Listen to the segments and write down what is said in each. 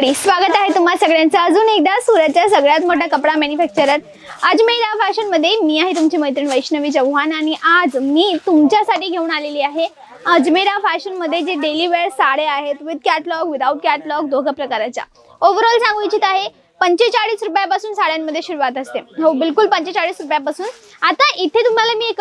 मंडळी, स्वागत आहे तुम्हा सगळ्यांचं अजून एकदा सुरतच्या सगळ्यात मोठा कपडा मॅन्युफॅक्चरर अजमेरा फॅशन मध्ये। मी आहे तुमची मैत्रीण वैष्णवी चव्हाण आणि आज मी तुमच्यासाठी घेऊन आलेली आहे अजमेरा फॅशन मध्ये जे डेली वेअर साड्या आहेत, विथ कॅटलॉग विदाउट कॅटलॉग दोघं प्रकाराच्या। ओव्हरऑल सांगू इच्छित आहे 45 रुपयापासून साड्यांमध्ये सुरुवात असते। हो, बिलकुल 45 रुपयापासून। आता इथे तुम्हाला मी एक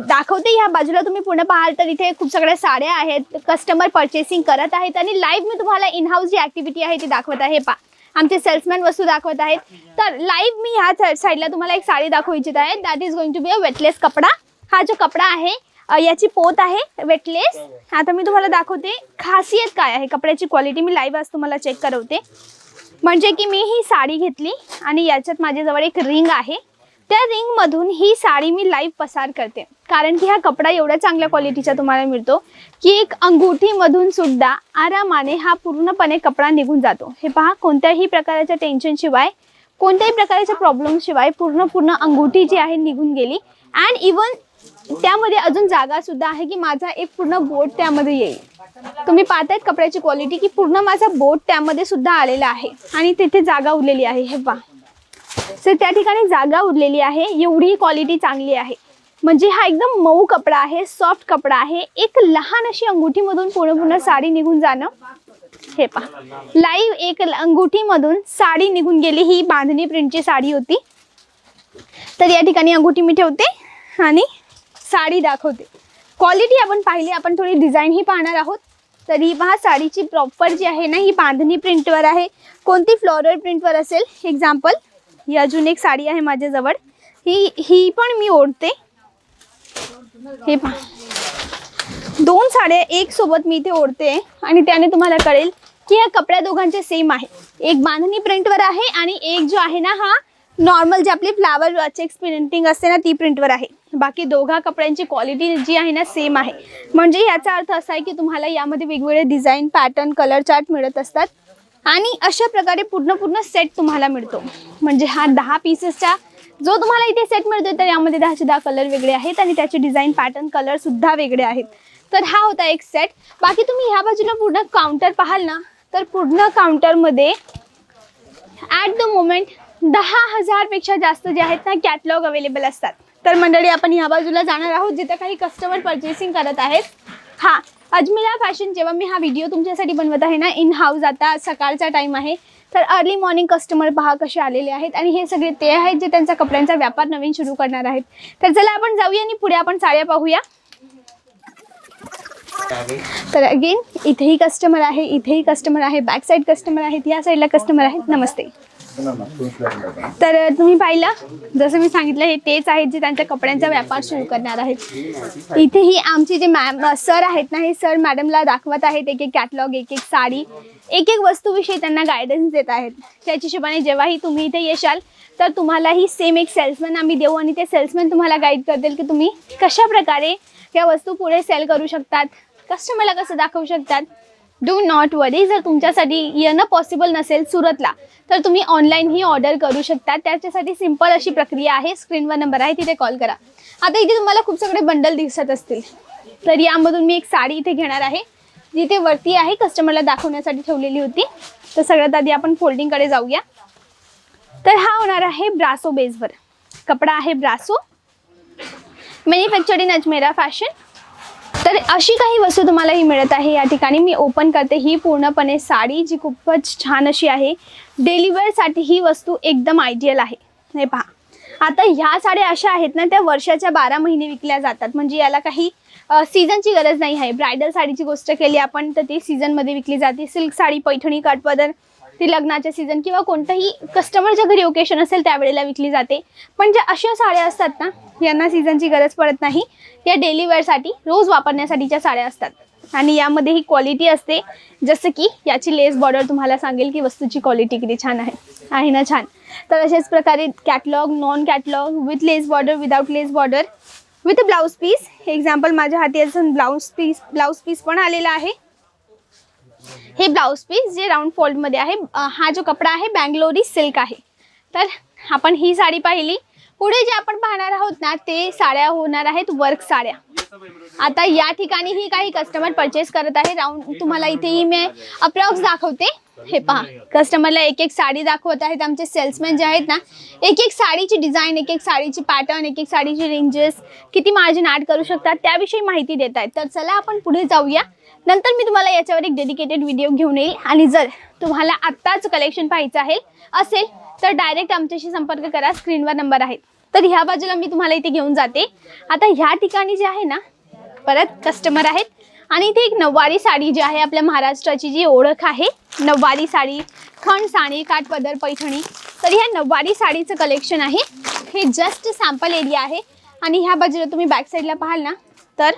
दाखवते, ह्या बाजूला तुम्ही पूर्ण पाहाल तर इथे खूप सगळ्या साड्या आहेत, कस्टमर परचेसिंग करत आहेत आणि लाईव्ह मी तुम्हाला इन हाऊस जी ऍक्टिव्हिटी आहे ती दाखवत आहे। पहा, आमचे सेल्समॅन वस्तू दाखवत आहेत। तर लाईव्ह मी ह्या साईडला तुम्हाला एक साडी दाखवू इच्छित आहे। That is going to be a weightless कपडा। हा जो कपडा आहे याची पोत आहे वेटलेस। आता मी तुम्हाला दाखवते खासियत काय आहे कपड्याची क्वालिटी। मी लाईव्ह आज तुम्हाला चेक करवते। म्हणजे की मी ही साडी घेतली आणि याच्यात माझ्याजवळ एक रिंग आहे, त्या रिंग मधून ही साडी मी लाईव्ह पसार करते, कारण की हा कपडा एवढ्या चांगल्या क्वालिटीचा तुम्हाला मिळतो की एक अंगुठी मधून सुद्धा आरामाने हा पूर्णपणे कपडा निघून जातो। हे पहा, कोणत्याही प्रकारच्या टेन्शन शिवाय, कोणत्याही प्रकारच्या प्रॉब्लेम शिवाय पूर्ण अंगुठी जी आहे निघून गेली। अँड इवन त्यामध्ये अजून जागा सुद्धा आहे की माझा एक पूर्ण बोट त्यामध्ये येईल। तुम्ही पाहतायत कपड्याची क्वालिटी की पूर्ण माझा बोट त्यामध्ये सुद्धा आलेला आहे आणि तिथे जागा उरलेली आहे। हे पहा, तर त्या ठिकाणी जागा उरलेली आहे, एवढी क्वालिटी चांगली आहे। म्हणजे हा एकदम मऊ कपडा आहे, सॉफ्ट कपडा आहे। एक लहान अशी अंगुठी मधून पूर्ण साडी निघून जाणं। हे पहा, लाईव्ह एक अंगुठी मधून साडी निघून गेली। ही बांधणी प्रिंटची साडी होती। तर या ठिकाणी अंगुठी मी ठेवते आणि साडी दाखवते। क्वालिटी आपण पाहिली, आपण थोडी डिझाईन ही पाहणार आहोत। तर ही पहा, साडीची प्रॉपर जी आहे ना, ही बांधणी प्रिंटवर आहे, कोणती फ्लोरल प्रिंटवर असेल। एक्झाम्पल, ही अजून एक साडी आहे माझ्याजवळ, ही पण मी ओढते। हे पहा, दोन साड्या एक सोबत मी इथे ओढते आणि त्याने तुम्हाला कळेल की या कपड्या दोघांचे सेम आहे। एक बांधणी प्रिंटवर आहे आणि एक जो आहे ना, हा नॉर्मल जे आपली फ्लावर चेक्स प्रिंटिंग असते ना, ती प्रिंटवर आहे। बाकी दोघा कपड्यांची क्वालिटी जी आहे ना, सेम आहे। म्हणजे याचा अर्थ असा आहे की तुम्हाला यामध्ये वेगवेगळे डिझाईन, पॅटर्न, कलर चार्ट मिळत असतात आणि अशा प्रकारे पूर्ण सेट तुम्हाला मिळतो। म्हणजे हा 10 पीसेसचा जो तुम्हाला इथे सेट मिळतो, तर यामध्ये 10 कलर वेगळे आहेत आणि त्याचे डिझाईन, पॅटर्न, कलर सुद्धा वेगळे आहेत। तर हा होता एक सेट। बाकी तुम्ही ह्या बाजूला पूर्ण काउंटर पाहाल ना, तर पूर्ण काउंटरमध्ये ॲट द मोमेंट 10,000 पेक्षा जास्त जे आहेत ना कॅटलॉग अवेलेबल असतात। तर मंडळी, आपण ह्या बाजूला जाणार आहोत जिथे काही कस्टमर परचेसिंग करत आहेत। हा अजमेरा फॅशन, जेव्हा मी हा व्हिडिओ तुमच्यासाठी बनवत आहे ना, इन हाऊस, आता सकाळचा टाइम आहे, तर अर्ली मॉर्निंग कस्टमर पहा कसे आलेले आहेत आणि हे सगळे ते आहेत जे त्यांचा कपड्यांचा व्यापार नवीन सुरू करणार आहेत। तर चला आपण जाऊया आणि पुढे आपण साड्या पाहूया। तर अगेन इथेही कस्टमर आहे, इथेही कस्टमर आहे, बॅक साईड कस्टमर आहेत, या साईडला कस्टमर आहेत। नमस्ते। तर तुम्ही पाहिलं, जसं मी सांगितलं, हे तेच आहेत जे त्यांच्या कपड्यांचा व्यापार सुरू करणार आहेत। इथेही आमचे जे मॅम सर आहेत ना, हे सर मॅडमला दाखवत आहेत एक कॅटलॉग, एक साडी, एक वस्तूविषयी त्यांना गायडन्स देत आहेत। त्याच्या हिशोबाने जेव्हाही तुम्ही इथे येशाल तर तुम्हालाही सेम एक सेल्समॅन आम्ही देऊ आणि ते सेल्समॅन तुम्हाला गाईड करतील की तुम्ही कशा प्रकारे या वस्तू पुढे सेल करू शकतात, कस्टमरला कसं दाखवू शकतात। डू नॉट वरी, जर तुमच्यासाठी येणं पॉसिबल नसेल सुरतला, तर तुम्ही ऑनलाईन ही ऑर्डर करू शकता। त्याच्यासाठी सिंपल अशी प्रक्रिया आहे, स्क्रीनवर नंबर आहे, तिथे कॉल करा। आता इथे तुम्हाला खूप सगळे बंडल दिसत असतील, तर यामधून मी एक साडी इथे घेणार आहे, जिथे वरती आहे कस्टमरला दाखवण्यासाठी ठेवलेली होती। तर सगळ्यात आधी आपण फोल्डिंगकडे जाऊया। तर हा होणार आहे ब्रासो बेसवर कपडा आहे, ब्रासो, मॅन्युफॅक्चर्ड इन अजमेरा फॅशन। तर अशी काही वस्तू तुम्हाला ही मिळत आहे। या ठिकाणी मी ओपन करते ही पूर्णपणे साडी, जी खूपच छान अशी आहे। डेली वेअरसाठी ही वस्तू एकदम आयडियल आहे। हे पहा, आता ह्या साड्या अशा आहेत ना, त्या वर्षाच्या 12 महिने विकल्या जातात। म्हणजे याला काही सीझनची गरज नाही आहे। ब्रायडल साडीची गोष्ट केली आपण तर ती सीझनमध्ये विकली जाते। सिल्क साडी, पैठणी, काठपदर ती लग्नाच्या सीझन किंवा कोणताही कस्टमरच्या घरी ओकेशन असेल त्यावेळेला विकली जाते। पण ज्या अशा साड्या असतात ना, यांना सीझनची गरज पडत नाही, या डेली वेअरसाठी, रोज वापरण्यासाठीच्या साड्या असतात। आणि यामध्ये ही क्वालिटी असते, जसं की याची लेस बॉर्डर तुम्हाला सांगेल की वस्तूची क्वालिटी किती छान आहे ना, छान। तर अशाच प्रकारे catalogue, non catalogue, with lace border, without lace border, with blouse piece. Example, माझ्या हाती असं ब्लाउज पीस पण आलेला आहे। हे ब्लाउज पीस जे राऊंड फोल्ड मध्ये आहे। हा जो कपडा आहे बँगलोरी सिल्क आहे। तर आपण ही साडी पाहिली, पुढे जे आपण पाहणार आहोत ना ते साड्या होणार आहेत वर्क साड्या. आता या ठिकाणी ही काही कस्टमर परचेस करत आहे. राऊंड तुम्हाला इथेही मी अप्रॉक्स दाखवते. हे पहा, कस्टमरला एक एक साडी दाखवत आहेत. आमचे सेल्समॅन जे आहेत ना एक एक साडीची डिझाईन, एक एक साडीची पॅटर्न, एक एक साडीची रेंजेस, किती मार्जिन ॲड करू शकतात त्याविषयी माहिती देत आहेत. तर चला आपण पुढे जाऊया. नंतर मी तुम्हाला याच्यावर एक डेडिकेटेड व्हिडिओ घेऊन येईल. आणि जर तुम्हाला आत्ताच कलेक्शन पाहायचं असेल तर डायरेक्ट आमच्याशी संपर्क करा. स्क्रीनवर नंबर आहेत. तर ह्या बाजूला मी तुम्हाला इथे घेऊन जाते. आता ह्या ठिकाणी जे आहे ना परत कस्टमर आहेत आणि इथे एक नऊवारी साडी जी आहे आपल्या महाराष्ट्राची जी ओळख आहे, नऊवारी साडी, खण साडी, काठपदर, पैठणी. तर ह्या नऊवारी साडीचं कलेक्शन आहे. हे जस्ट सॅम्पल एरिया आहे. आणि ह्या बाजूला तुम्ही बॅक साईडला पाहाल ना तर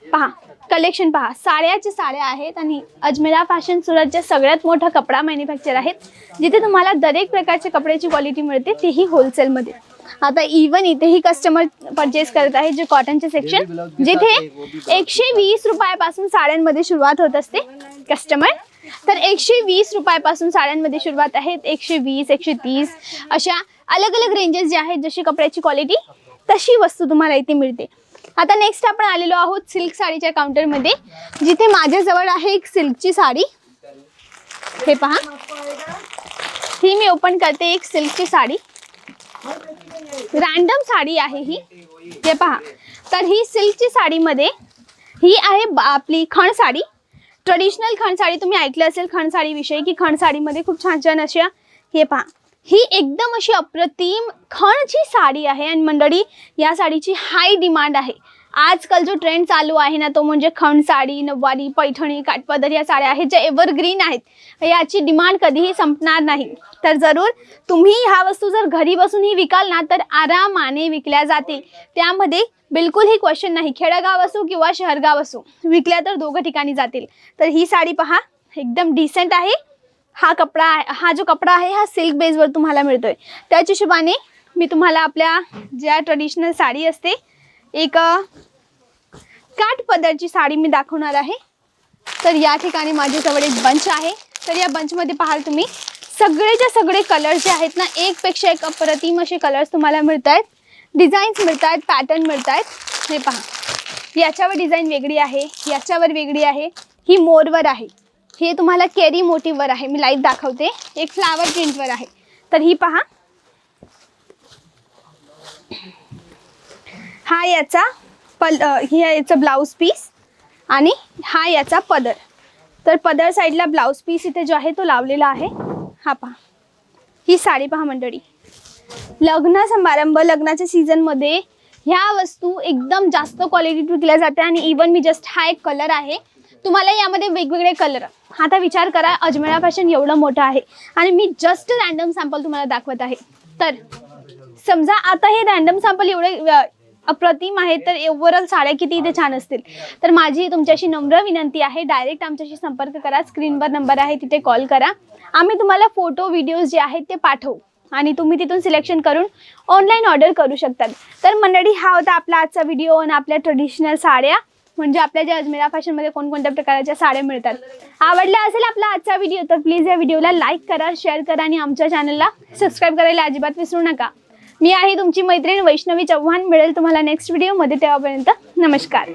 पहा कलेक्शन पहा, साड्याचे साड्या आहेत. आणि अजमेरा फॅशन सुरतच्या सगळ्यात मोठा कपडा मॅन्युफॅक्चर आहेत, जिथे तुम्हाला दरेक प्रकारच्या कपड्याची क्वालिटी मिळते, तेही होलसेलमध्ये. आता इवन इथेही कस्टमर परचेस करत आहे जे कॉटनचे सेक्शन, जिथे 120 रुपयापासून साड्यांमध्ये सुरुवात होत असते कस्टमर. तर 120 रुपयापासून साड्यांमध्ये सुरुवात आहेत. 120, 130 अशा अलग अलग रेंजेस जे आहेत, जशी कपड्याची क्वालिटी तशी वस्तू तुम्हाला इथे मिळते. आता नेक्स्ट आपण आलेलो आहोत सिल्क साडीच्या काउंटरमध्ये, जिथे माझ्याजवळ आहे एक सिल्कची साडी. हे पहा, ही मी ओपन करते. एक सिल्कची साडी, रॅन्डम साडी आहे ही. हे पहा, तर ही सिल्कची साडीमध्ये ही आहे आपली खण साडी, ट्रेडिशनल खण साडी. तुम्ही ऐकलं असेल खण साडीविषयी की खण साडीमध्ये खूप छान छान अशा. हे पहा, ही एकदम अशी अप्रतिम खणची साडी आहे. आणि मंडळी या साडीची हाय डिमांड आहे. आजकाल जो ट्रेंड चालू आहे ना तो म्हणजे खण साडी, नऊवारी, पैठणी, काठपदर या साड्या आहेत ज्या एव्हरग्रीन आहेत. याची डिमांड कधीही संपणार नाही. तर जरूर तुम्ही ह्या वस्तू जर घरी बसूनही विकाल ना तर आरामाने विकल्या जातील. त्यामध्ये बिलकुलही क्वेश्चन नाही. खेडेगाव असो किंवा शहरगाव असो, विकल्या तर दोघं ठिकाणी जातील. तर ही साडी पहा, एकदम डिसेंट आहे. हा जो कपडा आहे हा सिल्क बेसवर तुम्हाला मिळतोय. त्याच हिशोबाने मी तुम्हाला आपल्या ज्या ट्रेडिशनल साडी असते, एक काठपदरची साडी मी दाखवणार आहे. तर या ठिकाणी माझ्याजवळ एक बंच आहे. तर या बंचमध्ये पाहाल तुम्ही सगळेच्या सगळे कलर्स जे आहेत ना, एकपेक्षा एक अप्रतिम असे कलर्स तुम्हाला मिळत आहेत. डिझाईन्स मिळत आहेत, पॅटर्न मिळत आहेत. हे पहा, याच्यावर डिझाईन वेगळी आहे, याच्यावर वेगळी आहे, ही मोरवर आहे, हे तुम्हाला केरी मोटिव्हवर आहे. मी लाईव्ह दाखवते. एक फ्लावर प्रिंटवर आहे. तर ही पहा, हा याचा याचा ब्लाऊज पीस आणि हा याचा पदर. तर पदर साईडला ब्लाऊज पीस इथे जो आहे तो लावलेला आहे. हा पहा, ही साडी पहा मंडळी. लग्न समारंभ, लग्नाच्या सीझनमध्ये ह्या वस्तू एकदम जास्त क्वालिटीत विकल्या जाते. आणि इवन मी जस्ट हा एक कलर आहे, तुम्हाला यामध्ये वेगवेगळे कलर. आता विचार करा, अजमेरा फॅशन एवढं मोठं आहे आणि मी जस्ट रॅन्डम सॅम्पल तुम्हाला दाखवत आहे. तर समजा आता हे रॅन्डम सॅम्पल एवढे अप्रतिम आहे, तर ओव्हरऑल साड्या किती इथे छान असतील. तर माझी तुमच्याशी नम्र विनंती आहे, डायरेक्ट आमच्याशी संपर्क करा. स्क्रीनवर नंबर आहे, तिथे कॉल करा. आम्ही तुम्हाला फोटो व्हिडिओज जे आहेत ते पाठवू आणि तुम्ही तिथून सिलेक्शन करून ऑनलाईन ऑर्डर करू शकतात. तर मंडळी, हा होता आपला आजचा व्हिडिओ. आणि आपल्या ट्रेडिशनल साड्या म्हणजे आपल्या ज्या अजमेरा फॅशनमध्ये कोणकोणत्या प्रकारच्या साड्या मिळतात. आवडला असेल आपला आजचा व्हिडिओ तर प्लीज या व्हिडिओला लाईक करा, शेअर करा आणि आमच्या चॅनलला सबस्क्राईब करायला अजिबात विसरू नका. मी आहे तुमची मैत्रीण वैष्णवी चव्हाण. मिळेल तुम्हाला नेक्स्ट व्हिडिओमध्ये. तेव्हापर्यंत नमस्कार.